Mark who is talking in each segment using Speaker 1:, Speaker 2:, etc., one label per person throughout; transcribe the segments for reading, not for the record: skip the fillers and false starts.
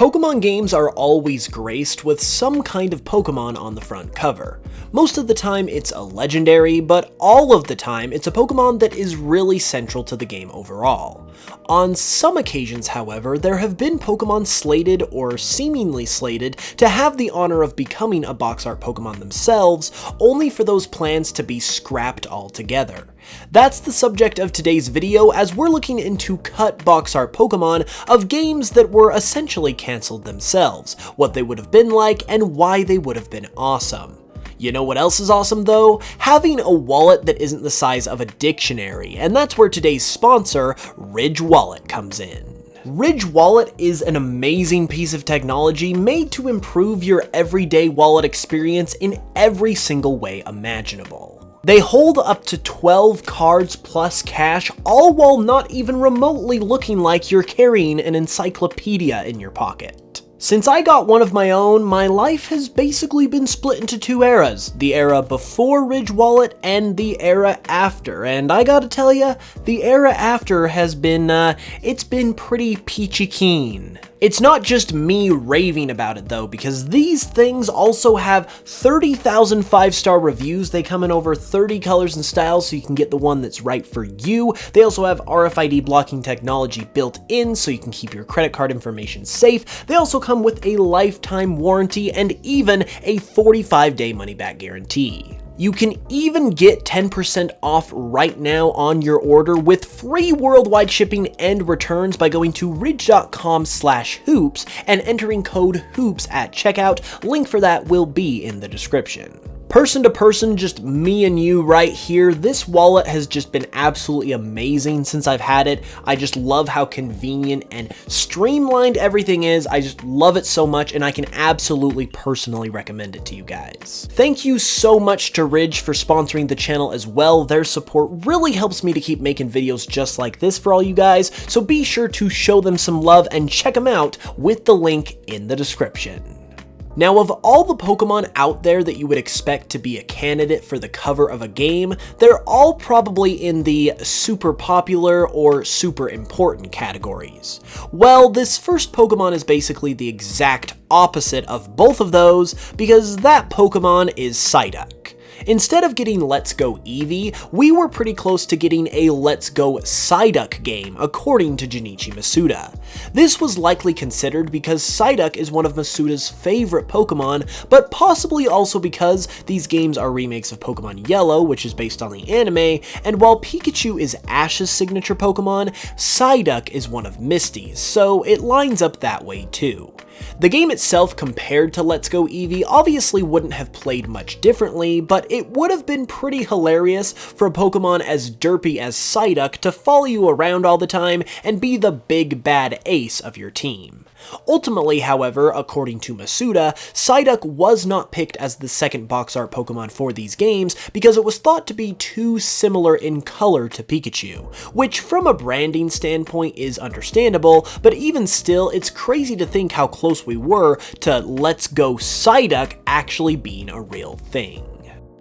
Speaker 1: Pokemon games are always graced with some kind of Pokemon on the front cover. Most of the time it's a legendary, but all of the time it's a Pokemon that is really central to the game overall. On some occasions, however, there have been Pokemon slated or seemingly slated to have the honor of becoming a box art Pokemon themselves, only for those plans to be scrapped altogether. That's the subject of today's video, as we're looking into cut box art Pokemon of games that were essentially cancelled themselves, what they would have been like, and why they would have been awesome. You know what else is awesome though? Having a wallet that isn't the size of a dictionary, and that's where today's sponsor, Ridge Wallet, comes in. Ridge Wallet is an amazing piece of technology made to improve your everyday wallet experience in every single way imaginable. They hold up to 12 cards plus cash, all while not even remotely looking like you're carrying an encyclopedia in your pocket. Since I got one of my own, my life has basically been split into two eras, the era before Ridge Wallet and the era after, and I gotta tell ya, the era after has been, it's been pretty peachy keen. It's not just me raving about it though, because these things also have 30,000 5-star reviews. They come in over 30 colors and styles, so you can get the one that's right for you. They also have RFID blocking technology built in, so you can keep your credit card information safe. They also come with a lifetime warranty and even a 45-day money-back guarantee. You can even get 10% off right now on your order with free worldwide shipping and returns by going to ridge.com/hoops and entering code HOOPS at checkout. Link for that will be in the description. Person to person, just me and you right here, this wallet has just been absolutely amazing since I've had it. I just love how convenient and streamlined everything is. I just love it so much, and I can absolutely personally recommend it to you guys. Thank you so much to Ridge for sponsoring the channel as well. Their support really helps me to keep making videos just like this for all you guys, so be sure to show them some love and check them out with the link in the description. Now, of all the Pokemon out there that you would expect to be a candidate for the cover of a game, they're all probably in the super popular or super important categories. Well, this first Pokemon is basically the exact opposite of both of those, because that Pokemon is Psyduck. Instead of getting Let's Go Eevee, we were pretty close to getting a Let's Go Psyduck game, according to Junichi Masuda. This was likely considered because Psyduck is one of Masuda's favorite Pokemon, but possibly also because these games are remakes of Pokemon Yellow, which is based on the anime, and while Pikachu is Ash's signature Pokemon, Psyduck is one of Misty's, so it lines up that way too. The game itself, compared to Let's Go Eevee, obviously wouldn't have played much differently, but it would have been pretty hilarious for a Pokemon as derpy as Psyduck to follow you around all the time and be the big bad ace of your team. Ultimately, however, according to Masuda, Psyduck was not picked as the second box art Pokemon for these games because it was thought to be too similar in color to Pikachu, which from a branding standpoint is understandable, but even still, it's crazy to think how close we were to Let's Go Psyduck actually being a real thing.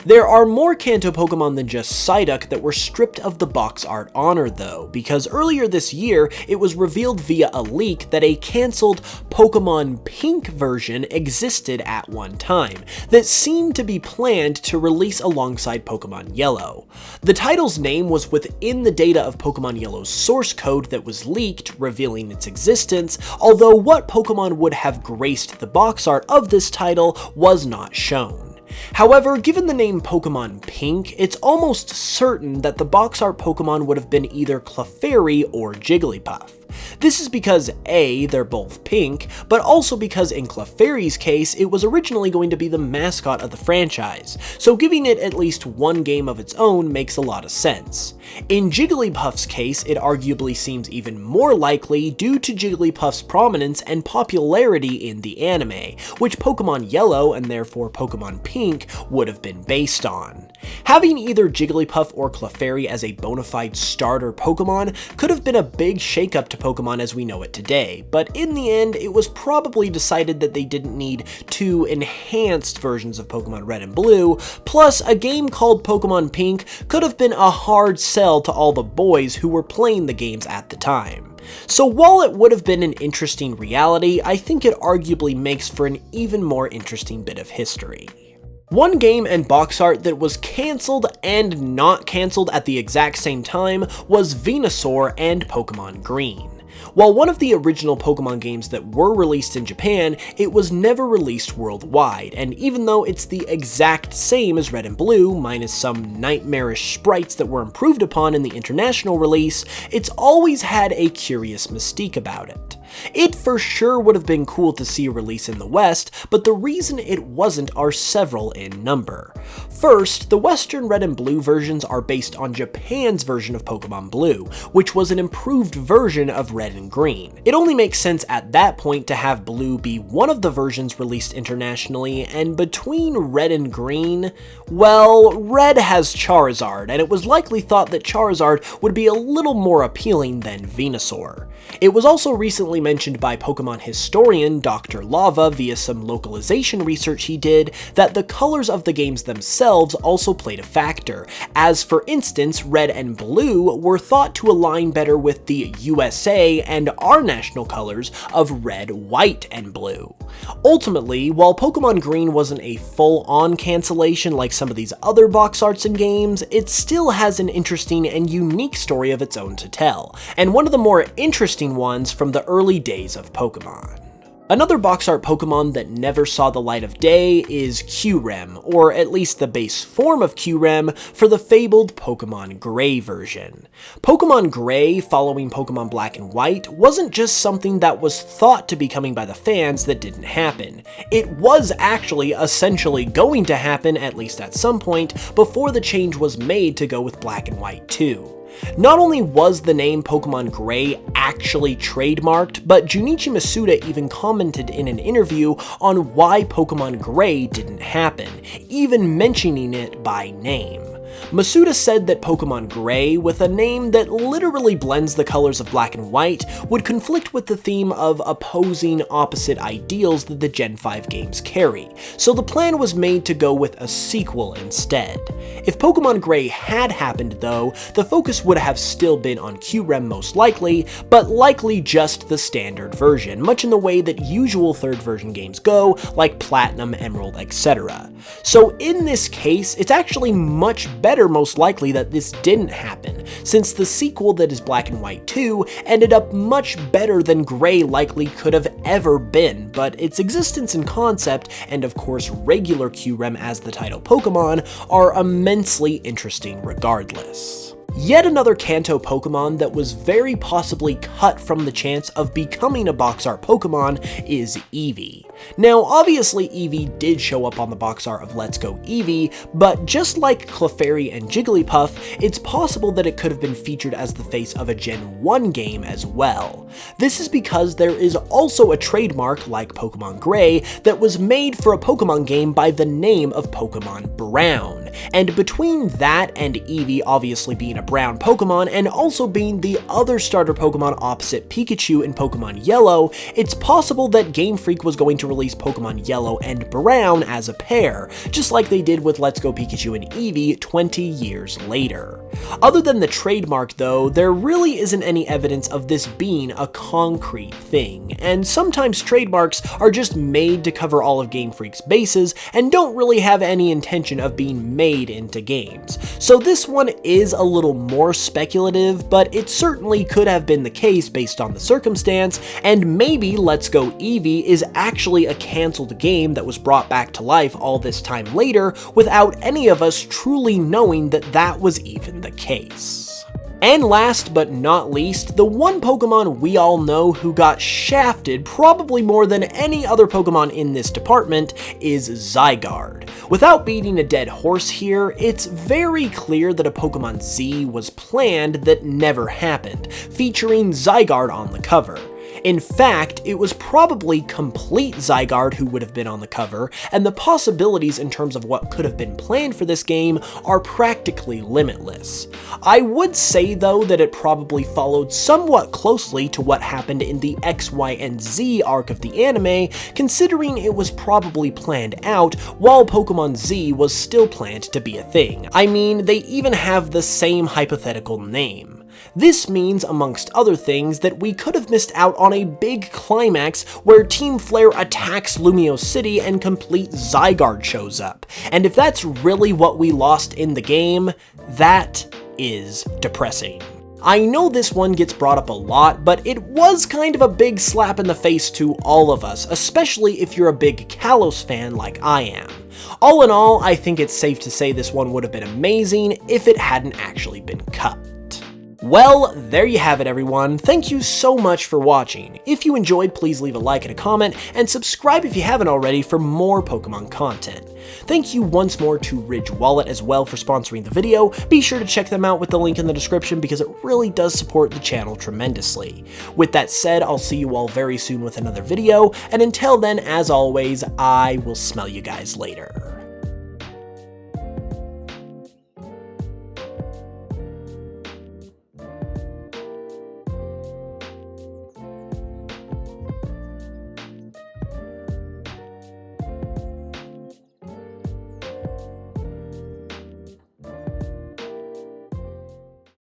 Speaker 1: There are more Kanto Pokemon than just Psyduck that were stripped of the box art honor though, because earlier this year it was revealed via a leak that a cancelled Pokemon Pink version existed at one time, that seemed to be planned to release alongside Pokemon Yellow. The title's name was within the data of Pokemon Yellow's source code that was leaked, revealing its existence, although what Pokemon would have graced the box art of this title was not shown. However, given the name Pokemon Pink, it's almost certain that the box art Pokemon would have been either Clefairy or Jigglypuff. This is because A, they're both pink, but also because in Clefairy's case, it was originally going to be the mascot of the franchise, so giving it at least one game of its own makes a lot of sense. In Jigglypuff's case, it arguably seems even more likely due to Jigglypuff's prominence and popularity in the anime, which Pokemon Yellow, and therefore Pokemon Pink, would have been based on. Having either Jigglypuff or Clefairy as a bona fide starter Pokemon could have been a big shakeup to Pokemon as we know it today, but in the end, it was probably decided that they didn't need two enhanced versions of Pokemon Red and Blue, plus a game called Pokemon Pink could have been a hard sell to all the boys who were playing the games at the time. So while it would have been an interesting reality, I think it arguably makes for an even more interesting bit of history. One game and box art that was cancelled and not cancelled at the exact same time was Venusaur and Pokemon Green. While one of the original Pokemon games that were released in Japan, it was never released worldwide, and even though it's the exact same as Red and Blue, minus some nightmarish sprites that were improved upon in the international release, it's always had a curious mystique about it. It for sure would have been cool to see a release in the West, but the reason it wasn't are several in number. First, the Western Red and Blue versions are based on Japan's version of Pokemon Blue, which was an improved version of Red and Green. It only makes sense at that point to have Blue be one of the versions released internationally, and between Red and Green, well, Red has Charizard, and it was likely thought that Charizard would be a little more appealing than Venusaur. It was also recently mentioned by Pokemon historian Dr. Lava via some localization research he did that the colors of the games themselves also played a factor, as for instance Red and Blue were thought to align better with the USA and our national colors of red, white, and blue. Ultimately, while Pokemon Green wasn't a full-on cancellation like some of these other box arts and games, it still has an interesting and unique story of its own to tell, and one of the more interesting ones from the early days of Pokemon. Another box art Pokemon that never saw the light of day is Kyurem, or at least the base form of Kyurem for the fabled Pokemon Gray version. Pokemon Gray, following Pokemon Black and White, wasn't just something that was thought to be coming by the fans that didn't happen. It was actually essentially going to happen, at least at some point, before the change was made to go with Black and White too. Not only was the name Pokemon Gray actually trademarked, but Junichi Masuda even commented in an interview on why Pokemon Gray didn't happen, even mentioning it by name. Masuda said that Pokemon Gray, with a name that literally blends the colors of black and white, would conflict with the theme of opposing opposite ideals that the Gen 5 games carry, so the plan was made to go with a sequel instead. If Pokemon Gray had happened though, the focus would have still been on Kyurem most likely, but likely just the standard version, much in the way that usual third version games go, like Platinum, Emerald, etc. So in this case, it's actually much better most likely that this didn't happen, since the sequel that is Black and White 2 ended up much better than Gray likely could have ever been, but its existence and concept, and of course regular Kyurem as the title Pokemon, are immensely interesting regardless. Yet another Kanto Pokemon that was very possibly cut from the chance of becoming a box art Pokemon is Eevee. Now obviously Eevee did show up on the box art of Let's Go Eevee, but just like Clefairy and Jigglypuff, it's possible that it could have been featured as the face of a Gen 1 game as well. This is because there is also a trademark, like Pokemon Gray, that was made for a Pokemon game by the name of Pokemon Brown, and between that and Eevee obviously being a brown Pokemon and also being the other starter Pokemon opposite Pikachu in Pokemon Yellow, it's possible that Game Freak was going to release Pokemon Yellow and Brown as a pair, just like they did with Let's Go Pikachu and Eevee 20 years later. Other than the trademark though, there really isn't any evidence of this being a concrete thing, and sometimes trademarks are just made to cover all of Game Freak's bases and don't really have any intention of being made into games. So this one is a little more speculative, but it certainly could have been the case based on the circumstance, and maybe Let's Go Eevee is actually a cancelled game that was brought back to life all this time later without any of us truly knowing that that was even the case. And last but not least, the one Pokemon we all know who got shafted probably more than any other Pokemon in this department is Zygarde. Without beating a dead horse here, it's very clear that a Pokemon Z was planned that never happened, featuring Zygarde on the cover. In fact, it was probably complete Zygarde who would have been on the cover, and the possibilities in terms of what could have been planned for this game are practically limitless. I would say though that it probably followed somewhat closely to what happened in the X, Y, and Z arc of the anime, considering it was probably planned out while Pokemon Z was still planned to be a thing. I mean, they even have the same hypothetical name. This means, amongst other things, that we could have missed out on a big climax where Team Flare attacks Lumio City and complete Zygarde shows up. And if that's really what we lost in the game, that is depressing. I know this one gets brought up a lot, but it was kind of a big slap in the face to all of us, especially if you're a big Kalos fan like I am. All in all, I think it's safe to say this one would have been amazing if it hadn't actually been cut. Well, there you have it everyone. Thank you so much for watching. If you enjoyed, please leave a like and a comment, and subscribe if you haven't already for more Pokemon content. Thank you once more to Ridge Wallet as well for sponsoring the video. Be sure to check them out with the link in the description because it really does support the channel tremendously. With that said, I'll see you all very soon with another video, and until then, as always, I will smell you guys later.